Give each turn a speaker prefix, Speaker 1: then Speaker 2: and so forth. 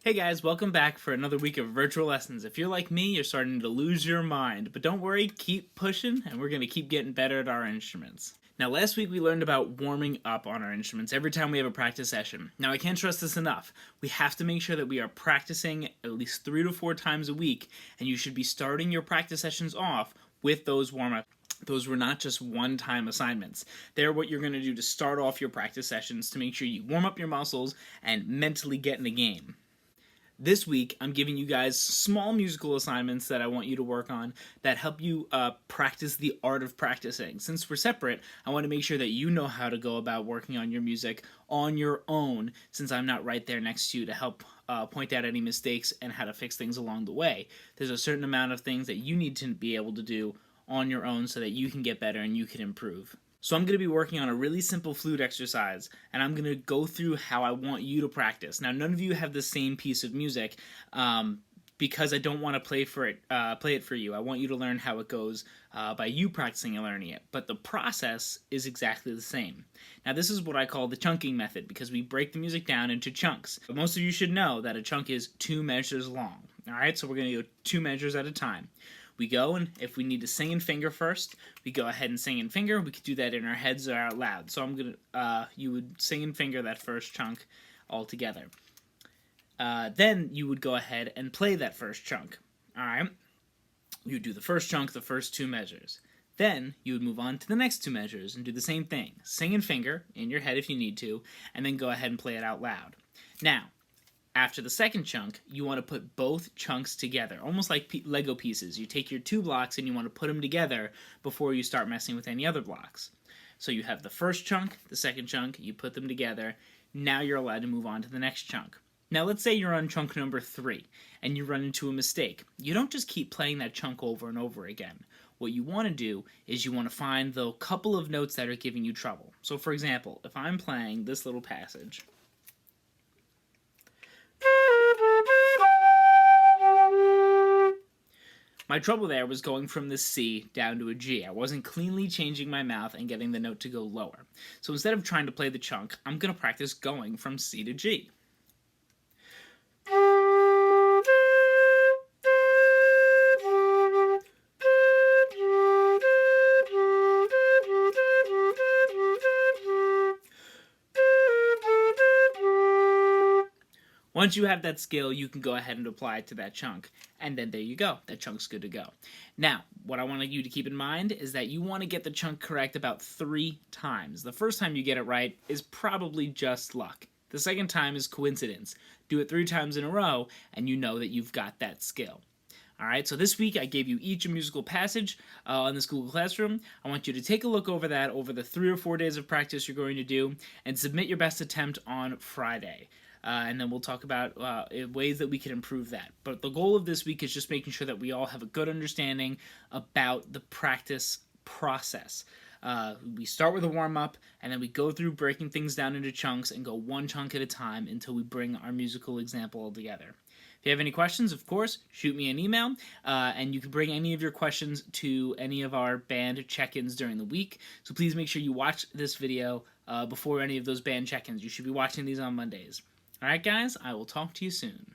Speaker 1: Hey guys, welcome back for another week of virtual lessons. If you're like me, you're starting to lose your mind, but don't worry, keep pushing and we're going to keep getting better at our instruments. Now last week we learned about warming up on our instruments every time we have a practice session. Now I can't stress this enough. We have to make sure that we are practicing at least 3 to 4 times a week, and you should be starting your practice sessions off with those warm-up. Those were not just one-time assignments. They're what you're going to do to start off your practice sessions to make sure you warm up your muscles and mentally get in the game. This week, I'm giving you guys small musical assignments that I want you to work on that help you practice the art of practicing. Since we're separate, I want to make sure that you know how to go about working on your music on your own, since I'm not right there next to you to help point out any mistakes and how to fix things along the way. There's a certain amount of things that you need to be able to do on your own so that you can get better and you can improve. So I'm going to be working on a really simple flute exercise, and I'm going to go through how I want you to practice. Now, none of you have the same piece of music because I don't want to play it for you. I want you to learn how it goes by you practicing and learning it. But the process is exactly the same. Now, this is what I call the chunking method because we break the music down into chunks. But most of you should know that a chunk is 2 measures long. All right, so we're going to go 2 measures at a time. We go, and if we need to sing in finger first, we go ahead and sing in finger. We could do that in our heads or out loud. So you would sing in finger that first chunk all together. Then you would go ahead and play that first chunk. All right? You would do the first chunk, the first 2 measures. Then you would move on to the next 2 measures and do the same thing. Sing in finger, in your head if you need to, and then go ahead and play it out loud. Now, after the second chunk, you want to put both chunks together, almost like Lego pieces. You take your 2 blocks and you want to put them together before you start messing with any other blocks. So you have the first chunk, the second chunk, you put them together. Now you're allowed to move on to the next chunk. Now let's say you're on chunk number 3 and you run into a mistake. You don't just keep playing that chunk over and over again. What you want to do is you want to find the couple of notes that are giving you trouble. So for example, if I'm playing this little passage, my trouble there was going from the C down to a G. I wasn't cleanly changing my mouth and getting the note to go lower. So instead of trying to play the chunk, I'm going to practice going from C to G. Once you have that skill, you can go ahead and apply it to that chunk. And then there you go. That chunk's good to go. Now, what I want you to keep in mind is that you want to get the chunk correct about 3 times. The first time you get it right is probably just luck. The second time is coincidence. Do it 3 times in a row, and you know that you've got that skill. Alright, so this week I gave you each a musical passage on this Google Classroom. I want you to take a look over that over the 3 or 4 days of practice you're going to do, and submit your best attempt on Friday. And then we'll talk about ways that we can improve that. But the goal of this week is just making sure that we all have a good understanding about the practice process. We start with a warm-up, and then we go through breaking things down into chunks and go 1 chunk at a time until we bring our musical example all together. If you have any questions, of course, shoot me an email, and you can bring any of your questions to any of our band check-ins during the week. So please make sure you watch this video before any of those band check-ins. You should be watching these on Mondays. Alright guys, I will talk to you soon.